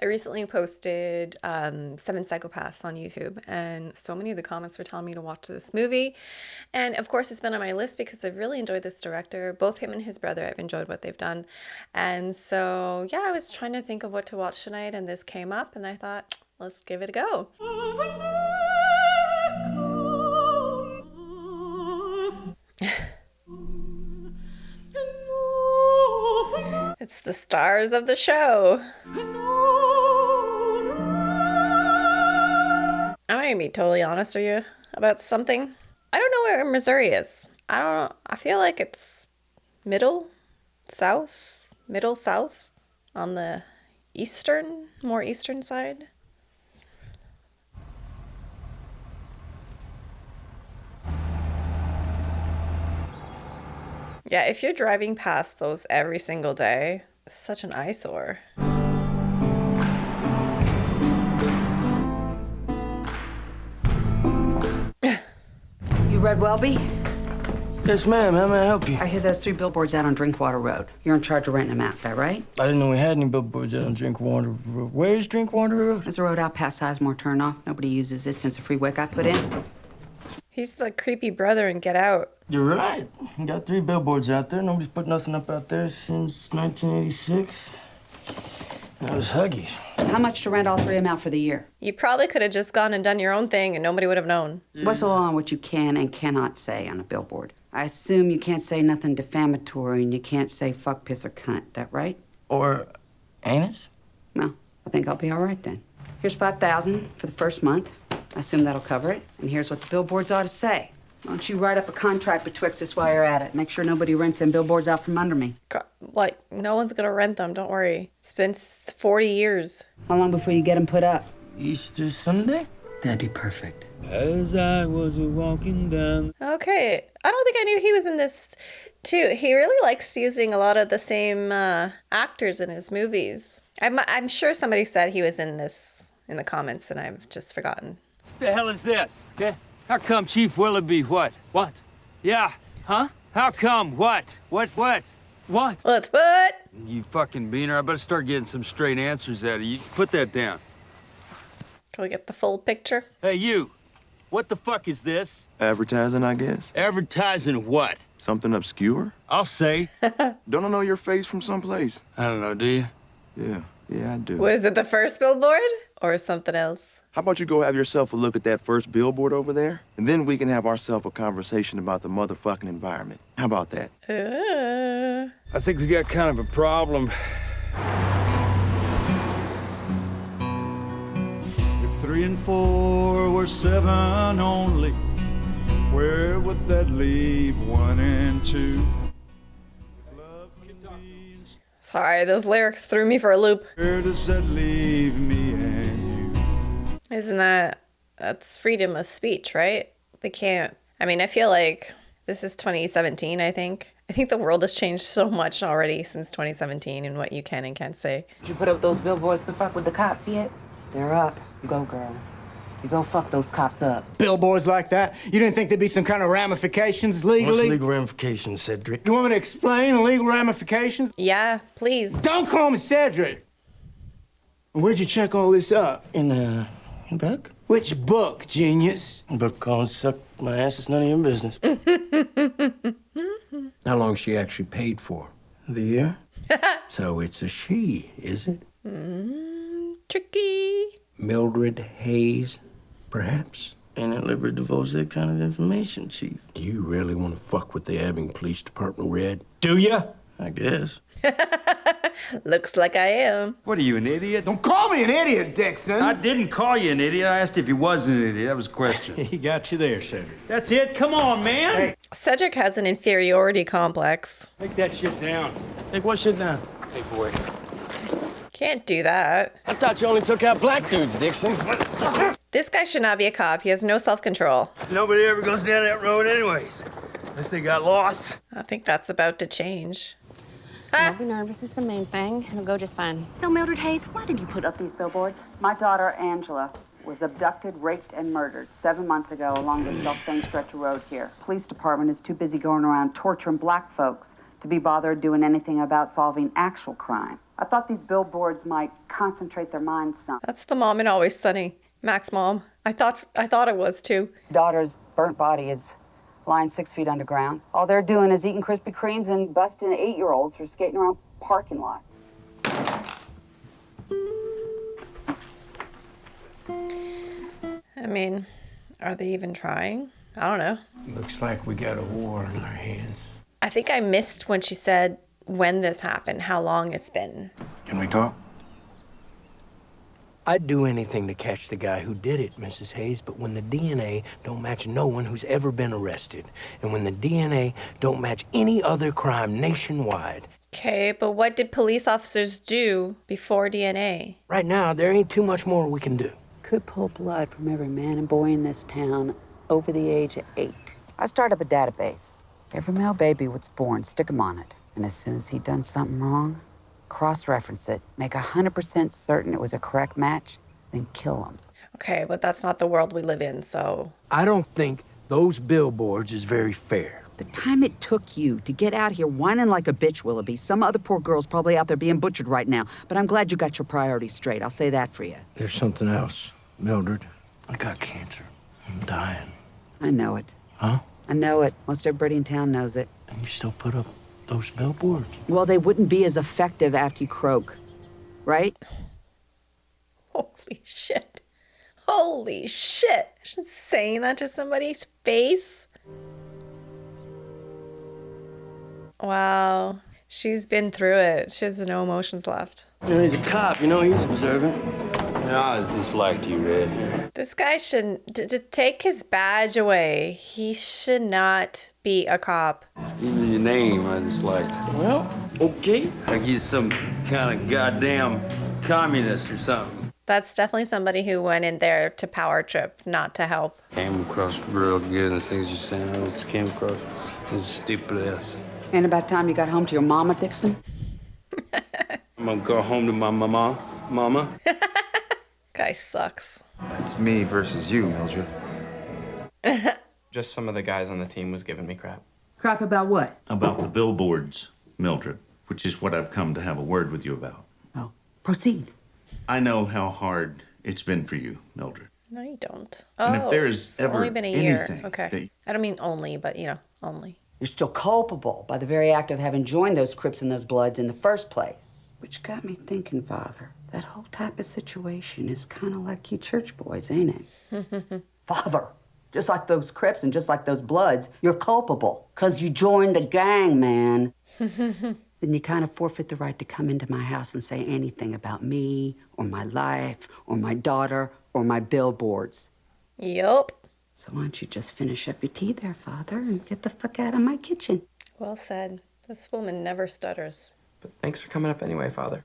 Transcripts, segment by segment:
I recently posted Seven Psychopaths on YouTube, and so many of the comments were telling me to watch this movie. And of course, it's been on my list because I've really enjoyed this director. Both him and his brother, I've enjoyed what they've done. And so, yeah, I was trying to think of what to watch tonight, and this came up, and I thought, let's give it a go. It's the stars of the show. I'm gonna be totally honest with you about something. I don't know where Missouri is. I feel like it's middle south on the more eastern side. Yeah, if you're driving past those every single day, it's such an eyesore. You read Willoughby? Yes, ma'am. How may I help you? I hear there's 3 billboards out on Drinkwater Road. You're in charge of renting them out, that right? I didn't know we had any billboards out on Drinkwater Road. Where's Drinkwater Road? There's a road out past Sizemore Turnoff. Nobody uses it since the freeway got put in. He's the creepy brother in Get Out. You're right. We got 3 billboards out there. Nobody's put nothing up out there since 1986. That was Huggies. How much to rent all 3 of them out for the year? You probably could have just gone and done your own thing and nobody would have known. What's the law on what you can and cannot say on a billboard? I assume you can't say nothing defamatory and you can't say fuck, piss, or cunt. That right? Or anus? Well, I think I'll be all right then. Here's $5,000 for the first month. I assume that'll cover it. And here's what the billboards ought to say. Why don't you write up a contract betwixt us while you're at it? Make sure nobody rents them billboards out from under me. Like, no one's gonna rent them, don't worry. It's been 40 years. How long before you get them put up? Easter Sunday? That'd be perfect. As I was walking down. Okay, I don't think I knew he was in this too. He really likes using a lot of the same actors in his movies. I'm sure somebody said he was in this in the comments and I've just forgotten. What the hell is this? Yeah. How come Chief Willoughby what? What? Yeah. Huh? How come what? What? What? What? You fucking beaner, I better start getting some straight answers out of you. Put that down. Can we get the full picture? Hey, you. What the fuck is this? Advertising, I guess. Advertising what? Something obscure? I'll say. Don't I know your face from someplace? I don't know, do you? Yeah, I do. What is it, the first billboard? Or something else? How about you go have yourself a look at that first billboard over there? And then we can have ourselves a conversation about the motherfucking environment. How about that? I think we got kind of a problem. If 3 and 4 were 7 only, where would that leave 1 and 2? Sorry, those lyrics threw me for a loop. Where does that leave me and you? Isn't that's freedom of speech, right? They can't, I feel like this is 2017, I think. I think the world has changed so much already since 2017 and what you can and can't say. Did you put up those billboards to fuck with the cops yet? They're up. You go, girl. You go fuck those cops up. Billboards like that? You didn't think there'd be some kind of ramifications legally? What's legal ramifications, Cedric? You want me to explain the legal ramifications? Yeah, please. Don't call me Cedric! Where'd you check all this up? In a book? Which book, genius? A book called Suck My Ass, It's None of Your Business. How long she actually paid for? The year? So it's a she, is it? Tricky. Mildred Hayes, perhaps? Ain't at liberty to divulge that kind of information, Chief. Do you really want to fuck with the Ebbing Police Department, Red? Do ya? I guess. Looks like I am. What are you, an idiot? Don't call me an idiot, Dixon! I didn't call you an idiot. I asked if you was an idiot. That was a question. He got you there, Cedric. That's it? Come on, man. Hey. Cedric has an inferiority complex. Take that shit down. Take what shit down? Hey, boy. Can't do that. I thought you only took out black dudes, Dixon. This guy should not be a cop. He has no self-control. Nobody ever goes down that road anyways. Unless they got lost. I think that's about to change. Don't be nervous is the main thing. It'll go just fine. So, Mildred Hayes, why did you put up these billboards? My daughter, Angela, was abducted, raped, and murdered 7 months ago along the self-same stretch of road here. Police department is too busy going around torturing black folks to be bothered doing anything about solving actual crime. I thought these billboards might concentrate their minds some. That's the mom in Always Sunny. Mac's mom. I thought it was too. Daughter's burnt body is lying 6 feet underground. All they're doing is eating Krispy Kremes and busting 8-year-olds for skating around parking lot. I mean, are they even trying? I don't know. Looks like we got a war on our hands. I think I missed when she said when this happened, how long it's been. Can we talk? I'd do anything to catch the guy who did it, Mrs. Hayes, but when the DNA don't match no one who's ever been arrested, and when the DNA don't match any other crime nationwide. Okay, but what did police officers do before DNA? Right now, there ain't too much more we can do. Could pull blood from every man and boy in this town over the age of 8. I start up a database. Every male baby was born, stick him on it. And as soon as he'd done something wrong, cross-reference it, make 100% certain it was a correct match, then kill him. Okay, but that's not the world we live in, so... I don't think those billboards is very fair. The time it took you to get out here whining like a bitch, Willoughby, some other poor girl's probably out there being butchered right now. But I'm glad you got your priorities straight. I'll say that for you. There's something else, Mildred. I got cancer. I'm dying. I know it. Huh? I know it. Most everybody in town knows it. And you still put up those billboards? Well, they wouldn't be as effective after you croak, right? Holy shit. Holy shit. Just saying that to somebody's face? Wow. She's been through it. She has no emotions left. You know, he's a cop, you know, he's observant. I always disliked you, Red. This guy shouldn't... Just take his badge away. He should not be a cop. Even your name, I disliked. Well, okay. Like he's some kind of goddamn communist or something. That's definitely somebody who went in there to power trip, not to help. Came across real good, and the things you're saying, I just came across as stupid ass. Ain't about time you got home to your mama, Dixon? I'm gonna go home to my mama. Guy sucks. It's me versus you, Mildred. Just some of the guys on the team was giving me crap. Crap about what? About the billboards, Mildred, which is what I've come to have a word with you about. Oh, proceed. I know how hard it's been for you, Mildred. No, you don't. And if there is it's ever only been a year. anything Okay. that- I don't mean only, but, you know, only. You're still culpable by the very act of having joined those Crips and those Bloods in the first place. Which got me thinking, Father, that whole type of situation is kind of like you church boys, ain't it? Father, just like those Crips and just like those Bloods, you're culpable because you joined the gang, man. Then you kind of forfeit the right to come into my house and say anything about me or my life or my daughter or my billboards. Yup. So why don't you just finish up your tea there, Father, and get the fuck out of my kitchen? Well said. This woman never stutters. But thanks for coming up anyway, Father.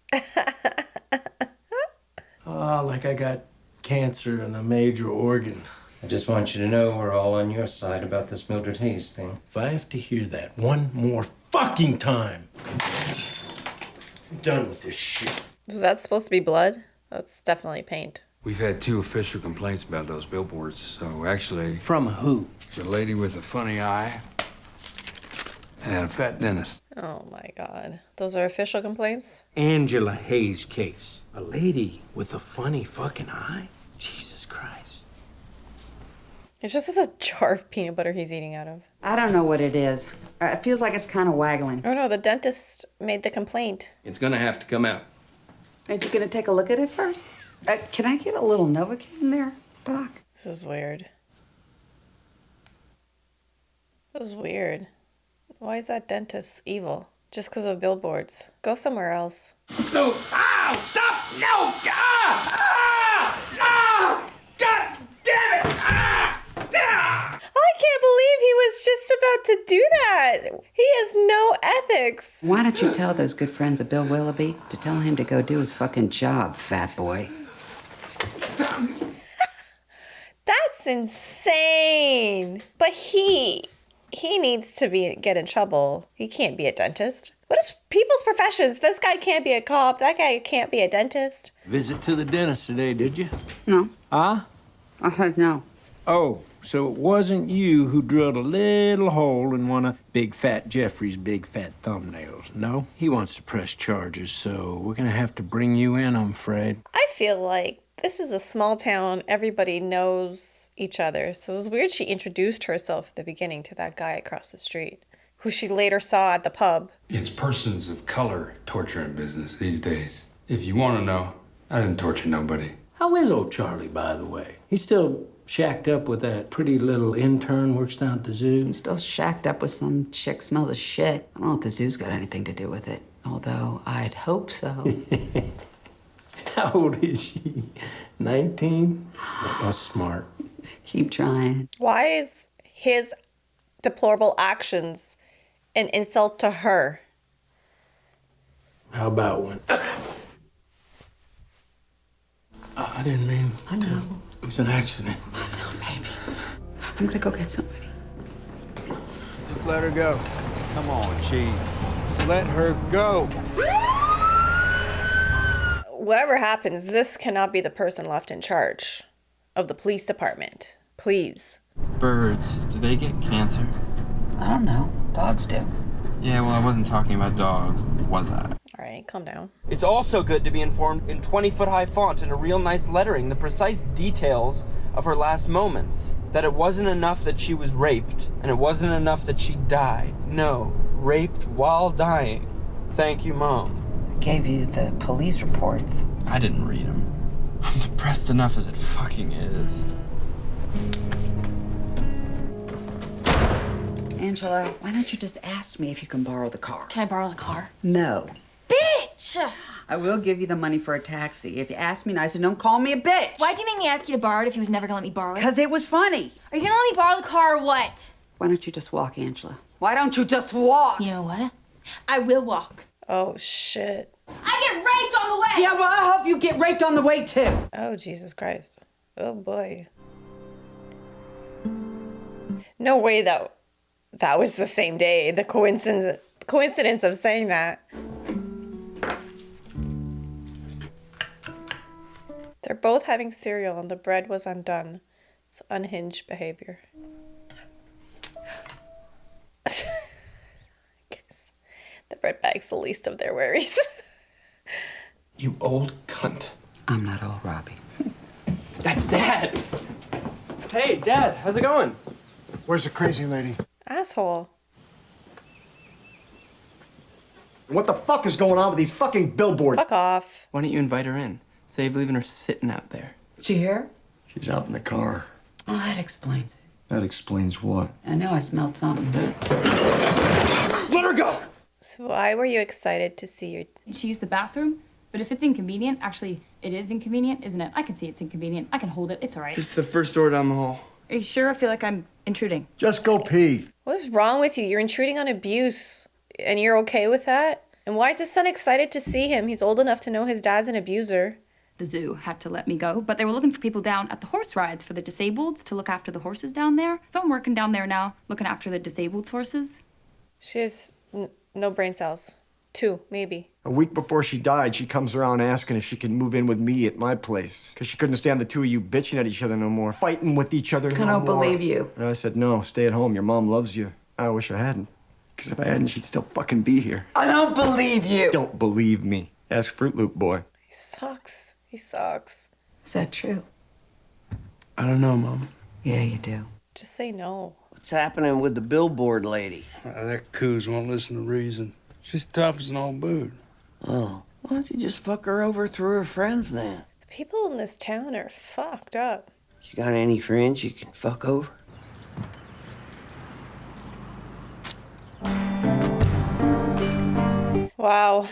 Oh, like I got cancer in a major organ. I just want you to know we're all on your side about this Mildred Hayes thing. If I have to hear that one more fucking time, I'm done with this shit. Is that supposed to be blood? That's definitely paint. We've had 2 official complaints about those billboards, so actually... From who? The lady with a funny eye and a fat dentist. Oh my God. Those are official complaints? Angela Hayes case. A lady with a funny fucking eye? Jesus Christ. It's just a jar of peanut butter he's eating out of. I don't know what it is. It feels like it's kind of waggling. Oh no, the dentist made the complaint. It's gonna have to come out. Ain't you gonna take a look at it first? Can I get a little Novocaine there, Doc? This is weird. This is weird. Why is that dentist evil? Just because of billboards. Go somewhere else. No! Ow! Stop! No! Ah! Ah! Ah! God damn it! Ah! Ah! I can't believe he was just about to do that. He has no ethics. Why don't you tell those good friends of Bill Willoughby to tell him to go do his fucking job, fat boy? That's insane. But he needs to get in trouble. He can't be a dentist. What is people's professions? This guy can't be a cop. That guy can't be a dentist. Visit to the dentist today, did you? No. Huh? I heard no. Oh, So it wasn't you who drilled a little hole in one of Big Fat Jeffrey's big fat thumbnails, no? He wants to press charges, so we're gonna have to bring you in, I'm afraid. I feel like this is a small town. Everybody knows each other. So it was weird she introduced herself at the beginning to that guy across the street, who she later saw at the pub. It's persons of color torturing business these days. If you want to know, I didn't torture nobody. How is old Charlie, by the way? He's still shacked up with that pretty little intern works down at the zoo? He's still shacked up with some chick smells of shit. I don't know if the zoo's got anything to do with it. Although, I'd hope so. How old is she? 19? That's smart. Keep trying. Why is his deplorable actions an insult to her? How about one? I didn't mean I know. It was an accident. I know, baby. I'm gonna go get somebody. Just let her go. Come on, Chief. Just let her go. Whatever happens, this cannot be the person left in charge of the police department. Please. Birds, do they get cancer? I don't know. Dogs do. Yeah, well, I wasn't talking about dogs, was I? All right, calm down. It's also good to be informed in 20-foot-high font and a real nice lettering the precise details of her last moments. That it wasn't enough that she was raped, and it wasn't enough that she died. No, raped while dying. Thank you, Mom. Gave you the police reports. I didn't read them. I'm depressed enough as it fucking is. Angela, why don't you just ask me if you can borrow the car? Can I borrow the car? No. Bitch! I will give you the money for a taxi. If you ask me nice and don't call me a bitch. Why'd you make me ask you to borrow it if you was never gonna let me borrow it? Because it was funny. Are you gonna let me borrow the car or what? Why don't you just walk, Angela? Why don't you just walk? You know what? I will walk. Oh, shit. I get raped on the way! Yeah, well, I hope you get raped on the way, too. Oh, Jesus Christ. Oh, boy. No way that was the same day. The coincidence of saying that. They're both having cereal and the bread was undone. It's unhinged behavior. The bread bag's the least of their worries. You old cunt. I'm not old, Robbie. That's Dad! Hey, Dad, how's it going? Where's the crazy lady? Asshole. What the fuck is going on with these fucking billboards? Fuck off. Why don't you invite her in? Save leaving her sitting out there. Did you hear? She's out in the car. Oh, that explains it. That explains what? I know I smelled something. Let her go! So why were you excited to see your... She used the bathroom, but if it's inconvenient, actually, it is inconvenient, isn't it? I can see it's inconvenient. I can hold it. It's all right. It's the first door down the hall. Are you sure? I feel like I'm intruding. Just go pee. What's wrong with you? You're intruding on abuse, and you're okay with that? And why is his son excited to see him? He's old enough to know his dad's an abuser. The zoo had to let me go, but they were looking for people down at the horse rides for the disableds to look after the horses down there. So I'm working down there now, looking after the disabled horses. She has no brain cells. 2, maybe. A week before she died, she comes around asking if she can move in with me at my place. Because she couldn't stand the two of you bitching at each other no more, fighting with each other I don't believe you. And I said, no, stay at home. Your mom loves you. I wish I hadn't. Because if I hadn't, she'd still fucking be here. I don't believe you. Don't believe me. Ask Fruit Loop Boy. He sucks. He sucks. Is that true? I don't know, Mom. Yeah, you do. Just say no. What's happening with the billboard lady? That coos won't listen to reason. She's tough as an old boot. Oh, why don't you just fuck her over through her friends then? The people in this town are fucked up. She got any friends you can fuck over? Wow.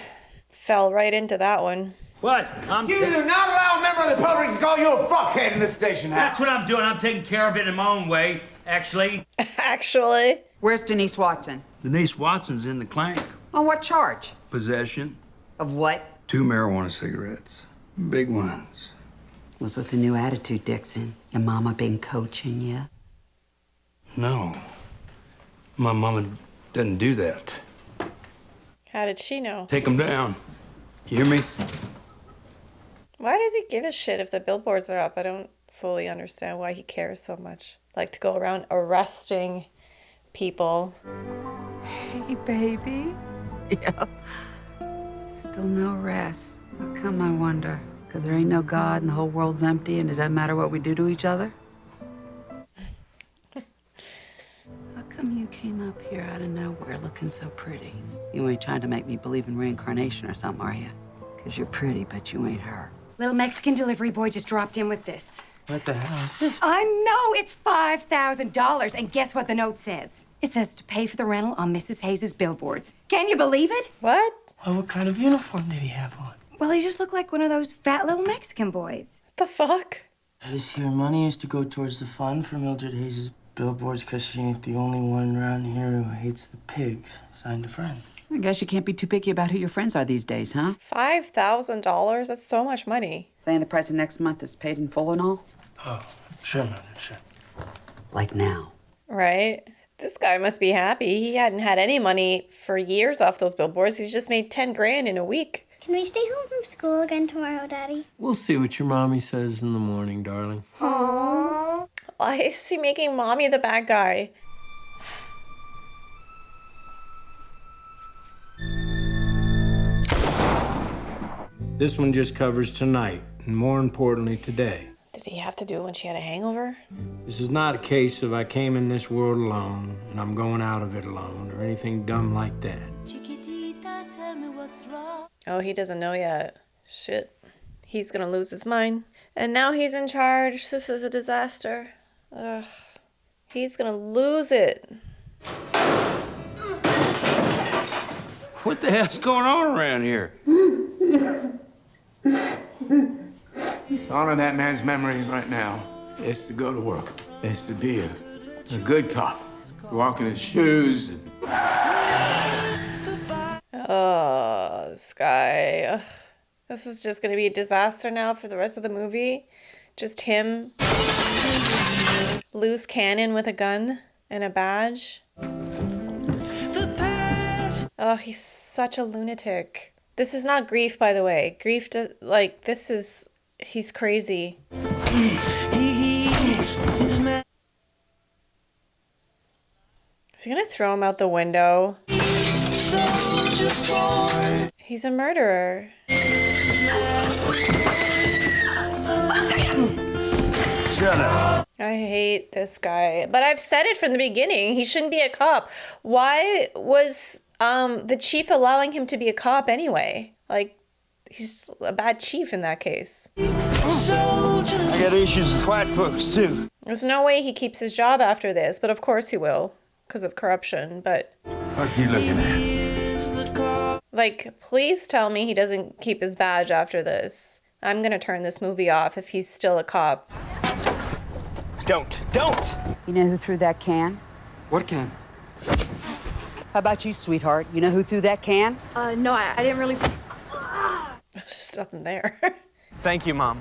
Fell right into that one. What? You do not allow a member of the public to call you a fuckhead in this station house. That's what I'm doing. I'm taking care of it in my own way, actually. Actually? Where's Denise Watson? Denise Watson's in the clank. On what charge? Possession. Of what? 2 marijuana cigarettes. Big ones. What's with the new attitude, Dixon? Your mama been coaching you? No. My mama doesn't do that. How did she know? Take them down. You hear me? Why does he give a shit if the billboards are up? I don't fully understand why he cares so much. Like to go around arresting people. Hey, baby. Yeah. Still no rest. How come, I wonder? Because there ain't no God and the whole world's empty and it doesn't matter what we do to each other? How come you came up here out of nowhere looking so pretty? You ain't trying to make me believe in reincarnation or something, are you? Because you're pretty, but you ain't her. Little Mexican delivery boy just dropped in with this. What the hell is this? I know, it's $5,000. And guess what the note says? It says to pay for the rental on Mrs. Hayes' billboards. Can you believe it? What? Well, what kind of uniform did he have on? Well, he just looked like one of those fat little Mexican boys. What the fuck? This here money is to go towards the fund for Mildred Hayes' billboards because she ain't the only one around here who hates the pigs. Signed a friend. I guess you can't be too picky about who your friends are these days, huh? $5,000? That's so much money. Saying the price of next month is paid in full and all? Oh, sure, Mildred, sure. Like now. Right? This guy must be happy. He hadn't had any money for years off those billboards. He's just made 10 grand in a week. Can we stay home from school again tomorrow, Daddy? We'll see what your mommy says in the morning, darling. Aww. Why is he making mommy the bad guy? This one just covers tonight, and more importantly, today. Did he have to do it when she had a hangover? This is not a case of I came in this world alone, and I'm going out of it alone, or anything dumb like that. Oh, he doesn't know yet. Shit. He's gonna lose his mind. And now he's in charge. This is a disaster. Ugh. He's gonna lose it. What the hell's going on around here? To honor that man's memory right now is to go to work. Is to be a good cop. To walk in his shoes. Oh, this guy. Ugh. This is just gonna be a disaster now for the rest of the movie. Just him. Loose cannon with a gun and a badge. Oh, he's such a lunatic. This is not grief, by the way. Grief, this is... He's crazy. Is he gonna throw him out the window? He's a murderer. Shut up. I hate this guy. But I've said it from the beginning. He shouldn't be a cop. Why was the chief allowing him to be a cop anyway? Like, he's a bad chief in that case. I got issues with white folks, too. There's no way he keeps his job after this, but of course he will, because of corruption, but... What are you looking at? Like, please tell me he doesn't keep his badge after this. I'm gonna turn this movie off if he's still a cop. Don't! You know who threw that can? What can? How about you, sweetheart? You know who threw that can? No, I didn't really see. There's just nothing there. Thank you, Mom.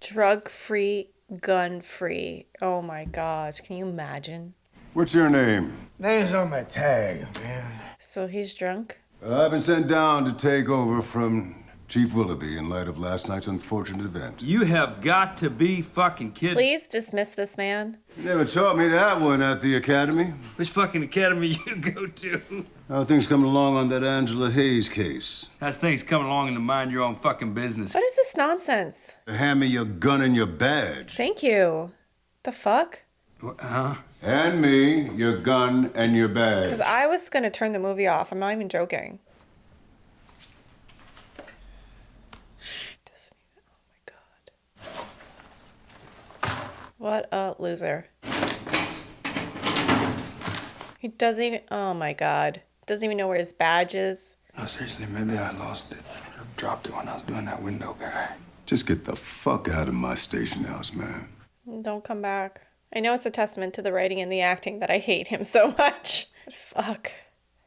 Drug-free, gun-free. Oh my gosh, can you imagine? What's your name? Name's on my tag, man. So he's drunk? I've been sent down to take over from Chief Willoughby in light of last night's unfortunate event. You have got to be fucking kidding. Please dismiss this man. You never taught me that one at the academy. Which fucking academy you go to? How are things coming along on that Angela Hayes case? How's things coming along in to mind your own fucking business? What is this nonsense? Hand me your gun and your badge. Thank you. The fuck? Huh? Hand me your gun and your badge. Because I was gonna turn the movie off. I'm not even joking. What a loser. He doesn't even, oh my God. Doesn't even know where his badge is. No, seriously, maybe I lost it or dropped it when I was doing that window guy. Just get the fuck out of my station house, man. Don't come back. I know it's a testament to the writing and the acting that I hate him so much. But fuck.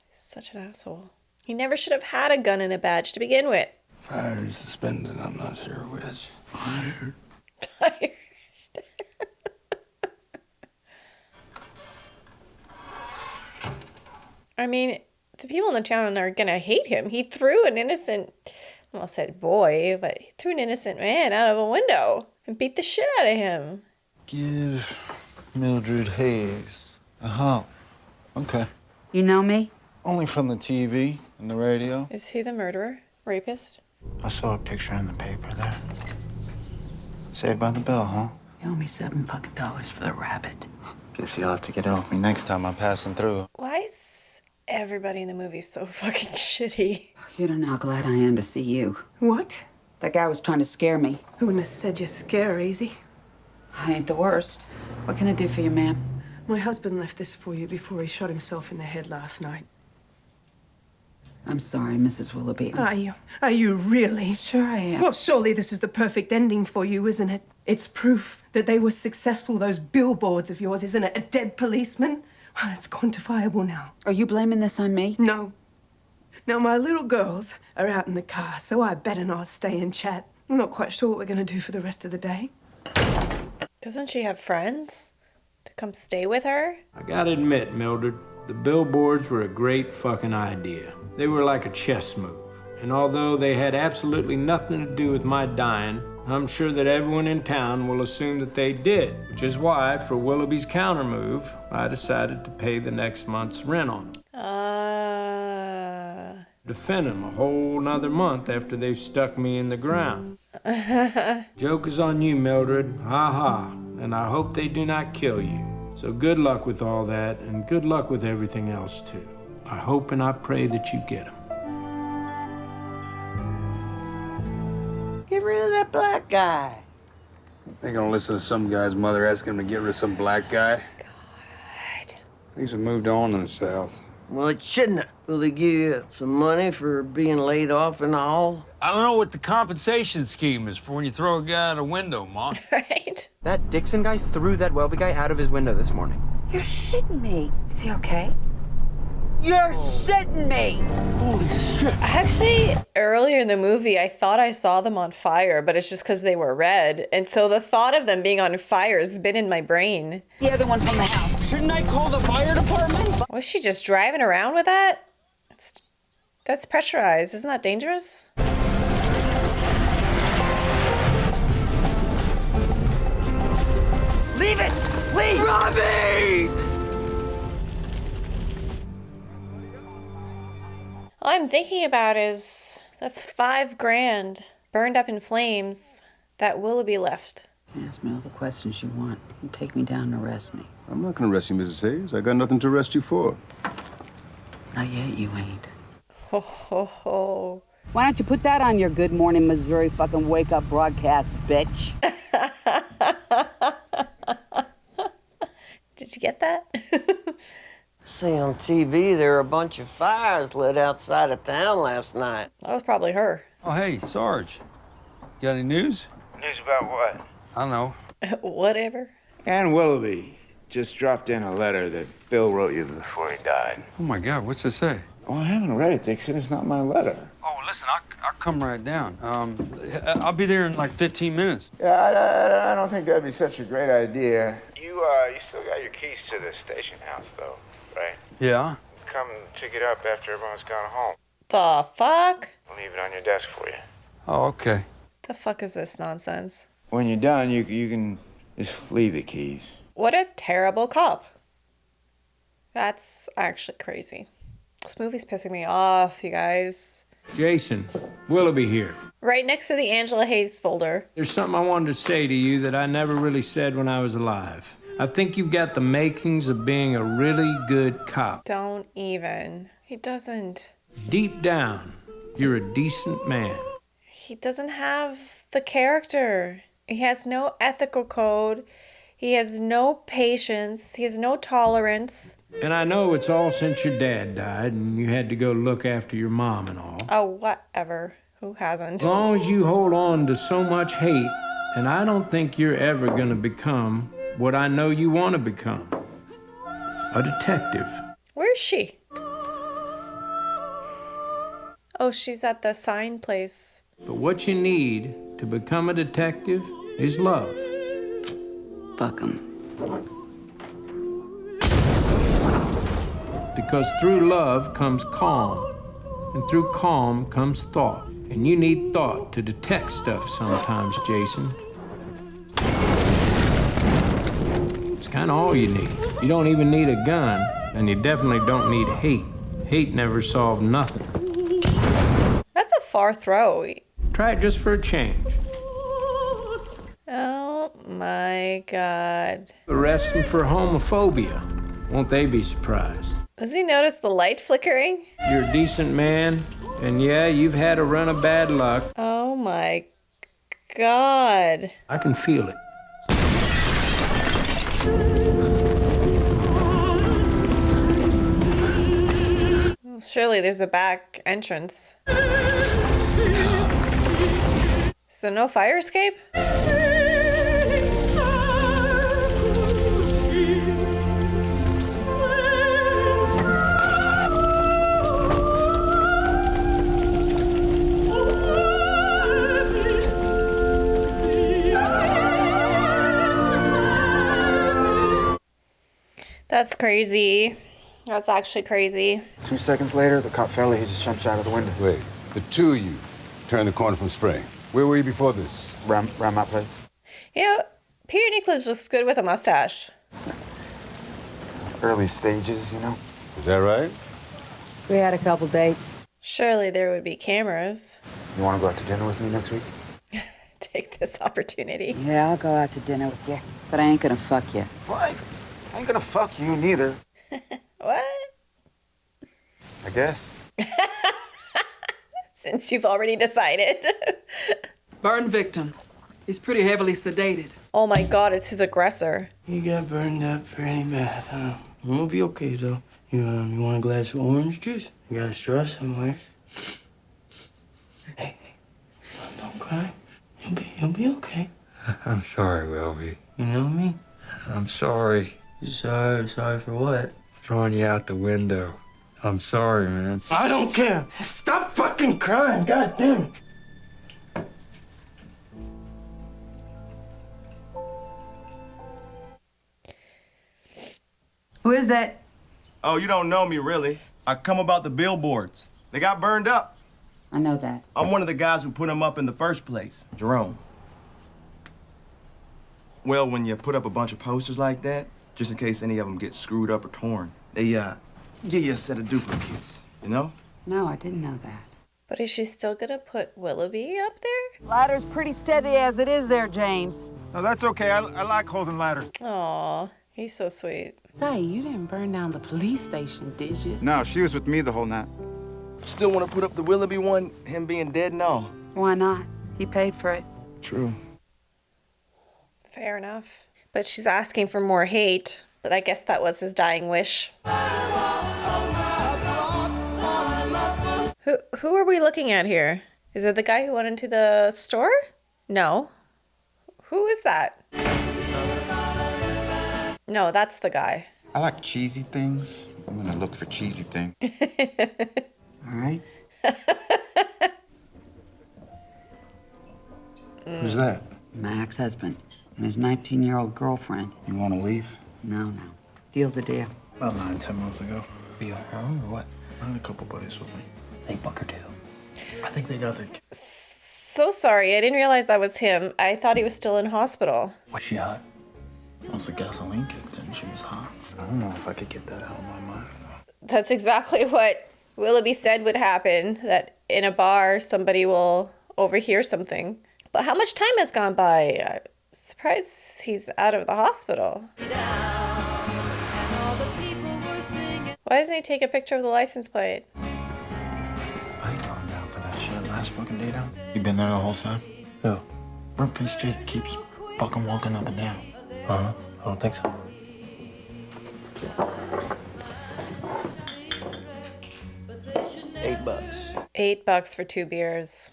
He's such an asshole. He never should have had a gun and a badge to begin with. Fired or suspended, I'm not sure which. Fired. I mean, the people in the town are gonna hate him. He threw an innocent almost said boy, but he threw an innocent man out of a window and beat the shit out of him. Give Mildred Hayes a hug. Okay. You know me? Only from the TV and the radio. Is he the murderer? Rapist? I saw a picture in the paper there. Saved by the Bell, huh? You owe me $7 fucking for the rabbit. Guess you'll have to get it off me next time I'm passing through. Why is everybody in the movie so fucking shitty? You don't know how glad I am to see you. What? That guy was trying to scare me. Who wouldn't have said you're scare easy? I ain't the worst. What can I do for you, ma'am? My husband left this for you before he shot himself in the head last night. I'm sorry, Mrs. Willoughby. Are you really? Sure I am. Well, surely this is the perfect ending for you, isn't it? It's proof that they were successful, those billboards of yours, isn't it? A dead policeman? Well, it's quantifiable now. Are you blaming this on me? No. Now, my little girls are out in the car, so I better not stay and chat. I'm not quite sure what we're going to do for the rest of the day. Doesn't she have friends to come stay with her? I gotta admit, Mildred, the billboards were a great fucking idea. They were like a chess move. And although they had absolutely nothing to do with my dying, I'm sure that everyone in town will assume that they did, which is why, for Willoughby's counter move, I decided to pay the next month's rent on them. Defend them a whole nother month after they've stuck me in the ground. Joke is on you, Mildred. Ha ha. And I hope they do not kill you. So good luck with all that, and good luck with everything else, too. I hope and I pray that you get them. Get rid of that black guy. They gonna listen to some guy's mother asking him to get rid of some black guy? God. Things have moved on in the South. Well, it shouldn't have. Will they give you some money for being laid off and all? I don't know what the compensation scheme is for when you throw a guy out a window, Ma. Right? That Dixon guy threw that Welby guy out of his window this morning. You're shitting me. Is he okay? You're shitting me. Holy shit. Actually, earlier in the movie, I thought I saw them on fire, but it's just because they were red. And so the thought of them being on fire has been in my brain. The other one from the house. Shouldn't I call the fire department? Was she just driving around with that? That's pressurized. Isn't that dangerous? Leave it! Leave! Robbie! All I'm thinking about is that's $5,000 burned up in flames that Willoughby left. Ask me all the questions you want. You take me down and arrest me. I'm not gonna arrest you, Mrs. Hayes. I got nothing to arrest you for. Not yet, you ain't. Ho, ho, ho. Why don't you put that on your Good Morning Missouri fucking wake-up broadcast, bitch? Did you get that? See on TV there were a bunch of fires lit outside of town last night. That was probably her. Oh, hey, Sarge. Got any news? News about what? I don't know. Whatever. Ann Willoughby just dropped in a letter that Bill wrote you before he died. Oh, my God, what's it say? Well, I haven't read it, Dixon. It's not my letter. Oh, listen, I'll come right down. I'll be there in like 15 minutes. Yeah, I don't think that'd be such a great idea. You still got your keys to the station house, though, right? Yeah? Come pick it up after everyone's gone home. The fuck? I'll leave it on your desk for you. Oh, okay. The fuck is this nonsense? When you're done, you can just leave the keys. What a terrible cop. That's actually crazy. This movie's pissing me off, you guys. Jason, Willoughby here. Right next to the Angela Hayes folder. There's something I wanted to say to you that I never really said when I was alive. I think you've got the makings of being a really good cop. Don't even. He doesn't. Deep down, you're a decent man. He doesn't have the character. He has no ethical code. He has no patience. He has no tolerance. And I know it's all since your dad died and you had to go look after your mom and all. Oh, whatever. Who hasn't? As long as you hold on to so much hate, and I don't think you're ever gonna become what I know you want to become. A detective. Where's she? Oh, she's at the sign place. But what you need to become a detective is love. Fuck 'em. Because through love comes calm, and through calm comes thought. And you need thought to detect stuff sometimes, Jason. It's kind of all you need. You don't even need a gun, and you definitely don't need hate. Hate never solved nothing. That's a far throw. Try it just for a change. Oh my God. Arrest them for homophobia. Won't they be surprised? Does he notice the light flickering? You're a decent man, and yeah, you've had a run of bad luck. Oh my God. I can feel it. Well, surely there's a back entrance. Is there no fire escape? That's crazy. That's actually crazy. 2 seconds later, the cop fella, he just jumps out of the window. Wait, the two of you turned the corner from spraying. Where were you before this? Around my place. You know, Peter Dinklage looks good with a mustache. Early stages, you know? Is that right? We had a couple dates. Surely there would be cameras. You want to go out to dinner with me next week? Take this opportunity. Yeah, I'll go out to dinner with you. But I ain't gonna fuck you. What? I ain't gonna fuck you neither. What? I guess. Since you've already decided. Burn victim. He's pretty heavily sedated. Oh my God, it's his aggressor. You got burned up pretty bad, huh? We'll be okay, though. You want a glass of orange juice? You got a straw somewhere. Hey, don't cry. You'll be okay. I'm sorry, Willoughby. You know me? I'm sorry. Sorry for what? Throwing you out the window. I'm sorry, man. I don't care. Stop fucking crying, god damn it. Who is that? Oh, you don't know me, really. I come about the billboards. They got burned up. I know that. I'm one of the guys who put them up in the first place. Jerome. Well, when you put up a bunch of posters like that, just in case any of them get screwed up or torn, they, give you a set of duplicates, you know? No, I didn't know that. But is she still gonna put Willoughby up there? Ladder's pretty steady as it is there, James. No, that's okay. I like holding ladders. Aw, he's so sweet. Say, you didn't burn down the police station, did you? No, she was with me the whole night. Still want to put up the Willoughby one, him being dead and all. Why not? He paid for it. True. Fair enough. But she's asking for more hate. But I guess that was his dying wish. Who are we looking at here? Is it the guy who went into the store? No. Who is that? No, that's the guy. I like cheesy things. I'm gonna look for cheesy things. All right? Who's that? My ex-husband and his 19-year-old girlfriend. You want to leave? No. Deal's a deal. About 9-10 months ago. Be on her own or what? I had a couple buddies with me. They fuck her too. I think they got their... So sorry, I didn't realize that was him. I thought he was still in hospital. Was she hot? Once the gasoline kicked in, she was hot. I don't know if I could get that out of my mind. That's exactly what Willoughby said would happen, that in a bar somebody will overhear something. But how much time has gone by? I'm surprised he's out of the hospital. Why doesn't he take a picture of the license plate? I ain't going down for that shit. Last fucking day down. You been there the whole time? No. Red Face Jake keeps fucking walking up and down. I don't think so. $8 for 2 beers.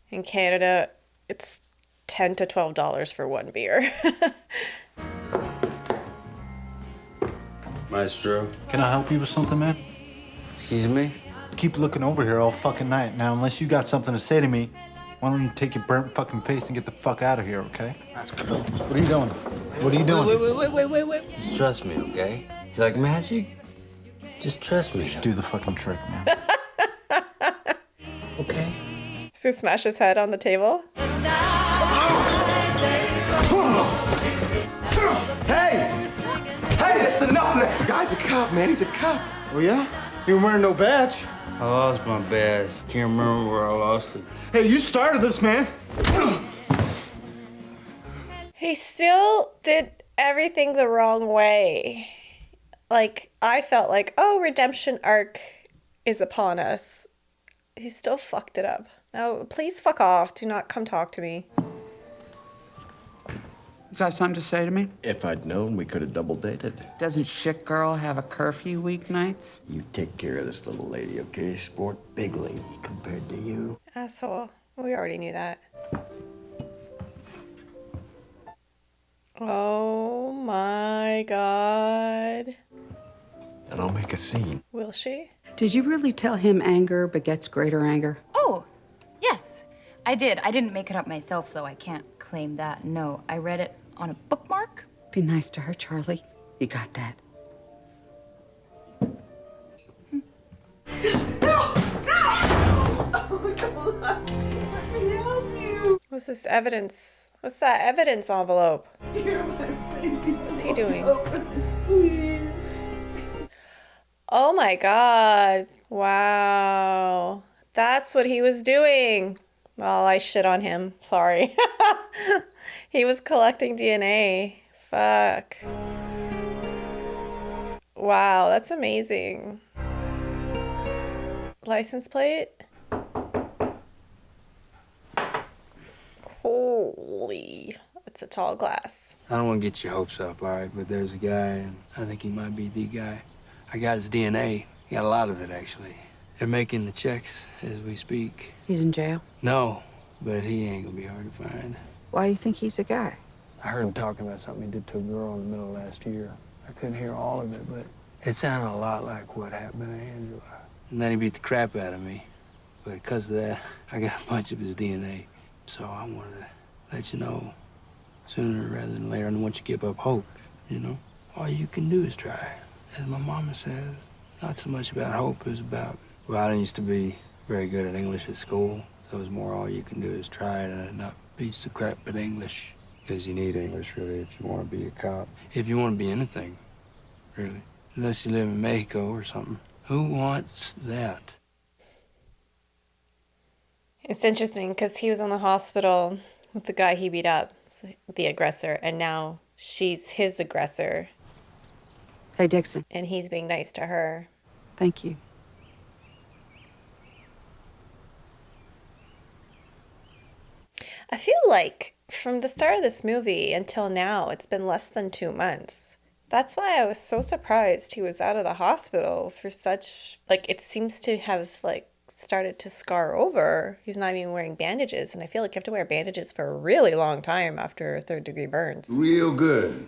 In Canada, it's $10 to $12 for 1 beer. Maestro. Can I help you with something, man? Excuse me? Keep looking over here all fucking night. Now, unless you got something to say to me, why don't you take your burnt fucking face and get the fuck out of here, okay? That's cool. What are you doing? What are you doing? Wait. Just trust me, okay? You like magic? Just trust me. Just do the fucking trick, man. Okay. He's to smash his head on the table. Hey! Hey, that's enough now. The guy's a cop, man. He's a cop. Oh, yeah? You weren't wearing no badge. I lost my badge. Can't remember where I lost it. Hey, you started this, man. He still did everything the wrong way. Like, I felt like, oh, redemption arc is upon us. He still fucked it up. No, please fuck off. Do not come talk to me. You have something to say to me? If I'd known, we could have double dated. Doesn't shit girl have a curfew weeknights? You take care of this little lady, okay? Sport big lady compared to you. Asshole. We already knew that. Oh my God. And I'll make a scene. Will she? Did you really tell him anger begets greater anger? Oh, yes, I did. I didn't make it up myself, though. I can't claim that. No, I read it on a bookmark. Be nice to her, Charlie. You got that. What's this evidence? What's that evidence envelope? What's he doing? Oh my God. Wow. That's what he was doing. Well, I shit on him. Sorry. He was collecting DNA. Fuck. Wow, that's amazing. License plate? Holy, that's a tall glass. I don't want to get your hopes up, all right? But there's a guy, and I think he might be the guy. I got his DNA. Got a lot of it, actually. They're making the checks as we speak. He's in jail? No, but he ain't gonna be hard to find. Why do you think he's a guy? I heard him talking about something he did to a girl in the middle of last year. I couldn't hear all of it, but it sounded a lot like what happened to Angela. And then he beat the crap out of me. But because of that, I got a bunch of his DNA. So I wanted to let you know sooner rather than later. I don't want you to give up hope, you know? All you can do is try. As my mama says, not so much about hope as about... Well, I didn't used to be very good at English at school. So it was more all you can do is try and not be so crap at English. Because you need English, really, if you want to be a cop. If you want to be anything, really. Unless you live in Mexico or something. Who wants that? It's interesting because he was in the hospital with the guy he beat up, the aggressor, and now she's his aggressor. Hey, Dixon. And he's being nice to her. Thank you. I feel like from the start of this movie until now, it's been less than 2 months. That's why I was so surprised he was out of the hospital for such, like, it seems to have, like, started to scar over. He's not even wearing bandages, and I feel like you have to wear bandages for a really long time after third-degree burns. Real good.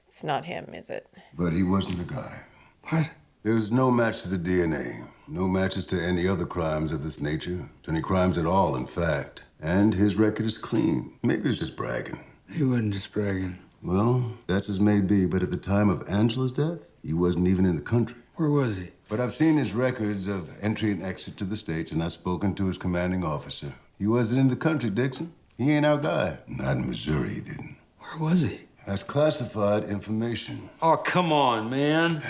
It's not him, is it? But he wasn't the guy. What? There was no match to the DNA. No matches to any other crimes of this nature. To any crimes at all, in fact. And his record is clean. Maybe he was just bragging. He wasn't just bragging. Well, that's as may be, but at the time of Angela's death, he wasn't even in the country. Where was he? But I've seen his records of entry and exit to the States, and I've spoken to his commanding officer. He wasn't in the country, Dixon. He ain't our guy. Not in Missouri, he didn't. Where was he? That's classified information. Oh, come on, man.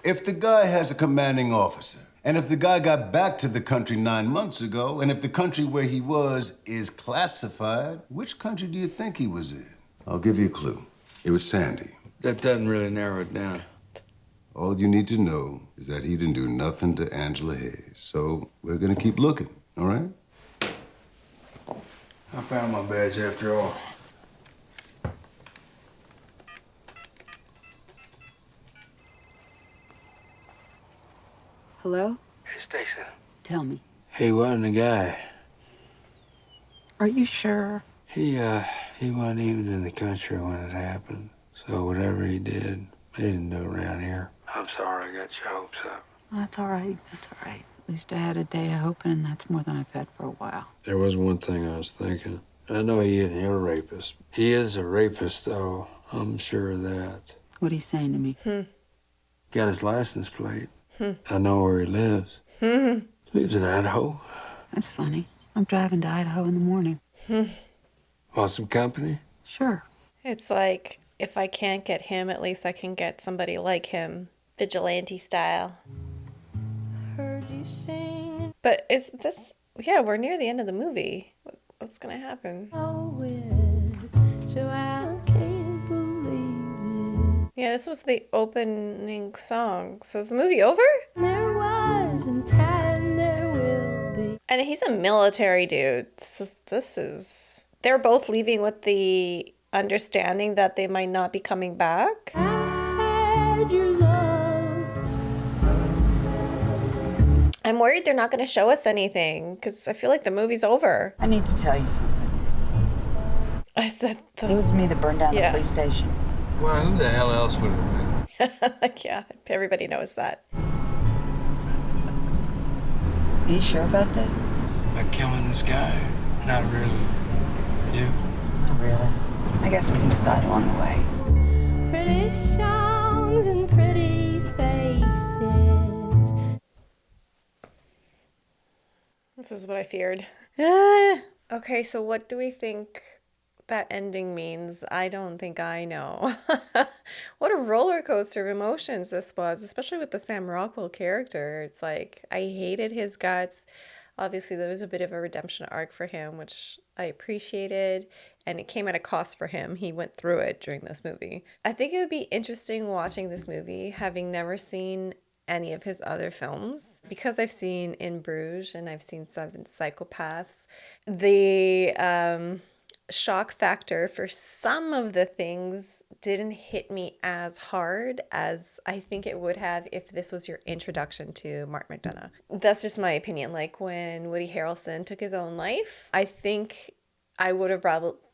If the guy has a commanding officer, and if the guy got back to the country 9 months ago, and if the country where he was is classified, which country do you think he was in? I'll give you a clue. It was Sandy. That doesn't really narrow it down. All you need to know is that he didn't do nothing to Angela Hayes. So we're gonna keep looking, all right? I found my badge after all. Hello? Hey, Stacy. Tell me. He wasn't a guy. Are you sure? He wasn't even in the country when it happened. So whatever he did, he didn't do it around here. I'm sorry I got your hopes up. That's all right. That's all right. At least I had a day of hoping, and that's more than I've had for a while. There was one thing I was thinking. I know he isn't a rapist. He is a rapist, though. I'm sure of that. What are you saying to me? Got his license plate. I know where he lives. Lives in Idaho. That's funny. I'm driving to Idaho in the morning. Want some company? Sure. It's like, if I can't get him, at least I can get somebody like him. Vigilante style. Heard you sing. But is this... Yeah, we're near the end of the movie. What's gonna happen? So I can't believe it. Yeah, this was the opening song. So is the movie over? There was in time, there will be. And he's a military dude. So this is... They're both leaving with the understanding that they might not be coming back. I had your love. I'm worried they're not going to show us anything because I feel like the movie's over. I need to tell you something. I said It was me that burned down the police station. Well, who the hell else would it have been? Like, yeah, everybody knows that. Are you sure about this? About killing this guy? Not really. You? Not really. I guess we can decide along the way. Pretty songs and pretty faces. This is what I feared. Okay, so what do we think that ending means? I don't think I know. What a roller coaster of emotions this was, especially with the Sam Rockwell character. It's like, I hated his guts. Obviously, there was a bit of a redemption arc for him, which I appreciated, and it came at a cost for him. He went through it during this movie. I think it would be interesting watching this movie, having never seen any of his other films, because I've seen In Bruges and I've seen Seven Psychopaths. The shock factor for some of the things didn't hit me as hard as I think it would have if this was your introduction to Martin McDonagh. That's just my opinion. Like when Woody Harrelson took his own life, I think I would have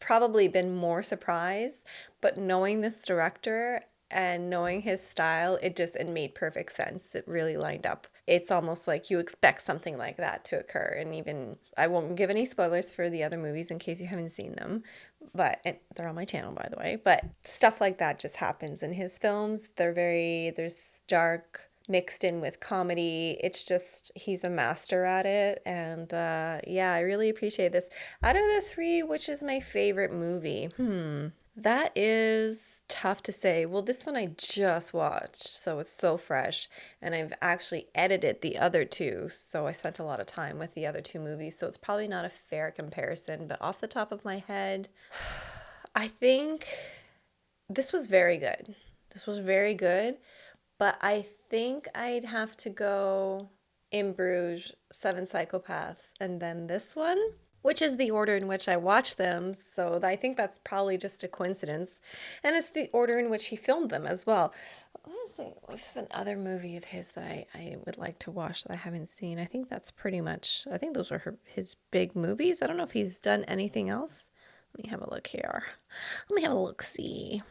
probably been more surprised, but knowing this director and knowing his style, it made perfect sense. It really lined up. It's almost like you expect something like that to occur. And even, I won't give any spoilers for the other movies in case you haven't seen them, but they're on my channel, by the way. But stuff like that just happens in his films. There's dark mixed in with comedy. It's just, he's a master at it. And yeah, I really appreciate this. Out of the three, which is my favorite movie? That is tough to say. Well, this one I just watched, so it's so fresh, and I've actually edited the other two, so I spent a lot of time with the other two movies, so it's probably not a fair comparison, but off the top of my head, I think this was very good. This was very good, but I think I'd have to go In Bruges, Seven Psychopaths, and then this one, which is the order in which I watched them, so I think that's probably just a coincidence. And it's the order in which he filmed them as well. Let's see, what's another movie of his that I would like to watch that I haven't seen? I think that's pretty much, I think those are his big movies. I don't know if he's done anything else. Let me have a look here. Let me have a look-see.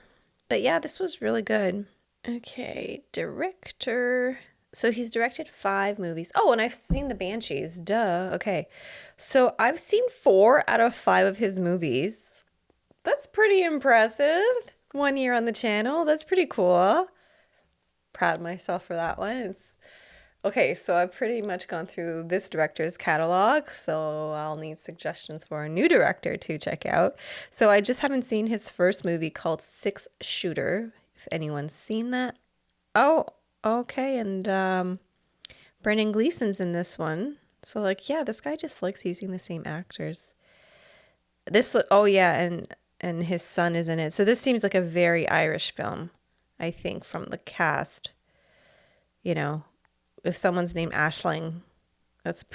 But yeah, this was really good. Okay, director... So he's directed 5 movies. Oh, and I've seen The Banshees. Duh. Okay. So I've seen 4 out of 5 of his movies. That's pretty impressive. 1 year on the channel. That's pretty cool. Proud of myself for that one. Okay, so I've pretty much gone through this director's catalog. So I'll need suggestions for a new director to check out. So I just haven't seen his first movie called Six Shooter. If anyone's seen that. Oh, okay, and Brendan Gleeson's in this one. So, like, yeah, this guy just likes using the same actors. Oh, yeah, and his son is in it. So this seems like a very Irish film, I think, from the cast. You know, if someone's named Aisling, it's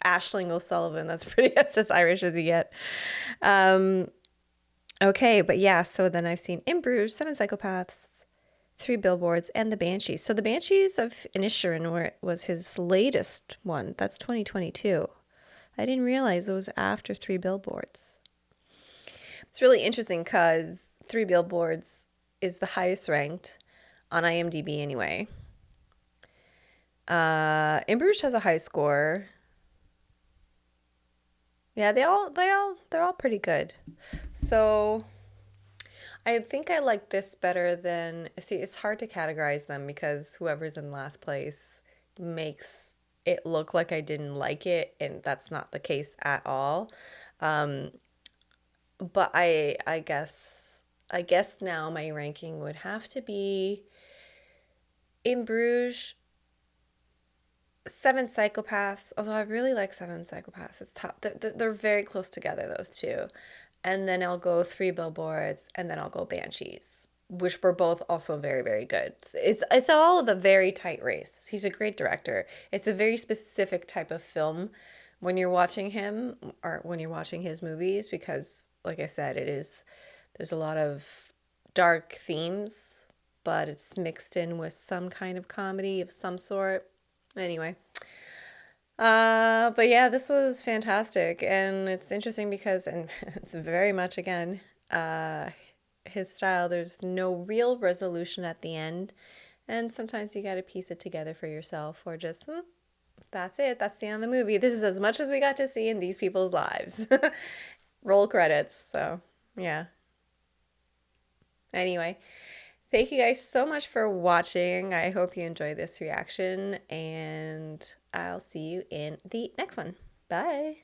Aisling O'Sullivan. That's as Irish as you get. Okay, but yeah, so then I've seen In Bruges, Seven Psychopaths, 3 Billboards, and The Banshees. So The Banshees of Inisherin was his latest one. That's 2022. I didn't realize it was after 3 Billboards. It's really interesting because 3 Billboards is the highest ranked on IMDb anyway. In Bruges has a high score. Yeah, they're all pretty good. So I think I like this better than... See, it's hard to categorize them because whoever's in last place makes it look like I didn't like it, and that's not the case at all. But I guess now my ranking would have to be In Bruges, Seven Psychopaths, although I really like Seven Psychopaths. It's top. They're very close together, those two. And then I'll go Three Billboards, and then I'll go Banshees, which were both also very, very good. It's all of a very tight race. He's a great director. It's a very specific type of film when you're watching him or when you're watching his movies, because, like I said, there's a lot of dark themes, but it's mixed in with some kind of comedy of some sort. Anyway, but yeah, this was fantastic, and it's interesting because, and it's very much, again, his style, there's no real resolution at the end, and sometimes you got to piece it together for yourself, or just, that's it, that's the end of the movie. This is as much as we got to see in these people's lives. Roll credits, so, yeah. Anyway, thank you guys so much for watching. I hope you enjoyed this reaction, and I'll see you in the next one. Bye.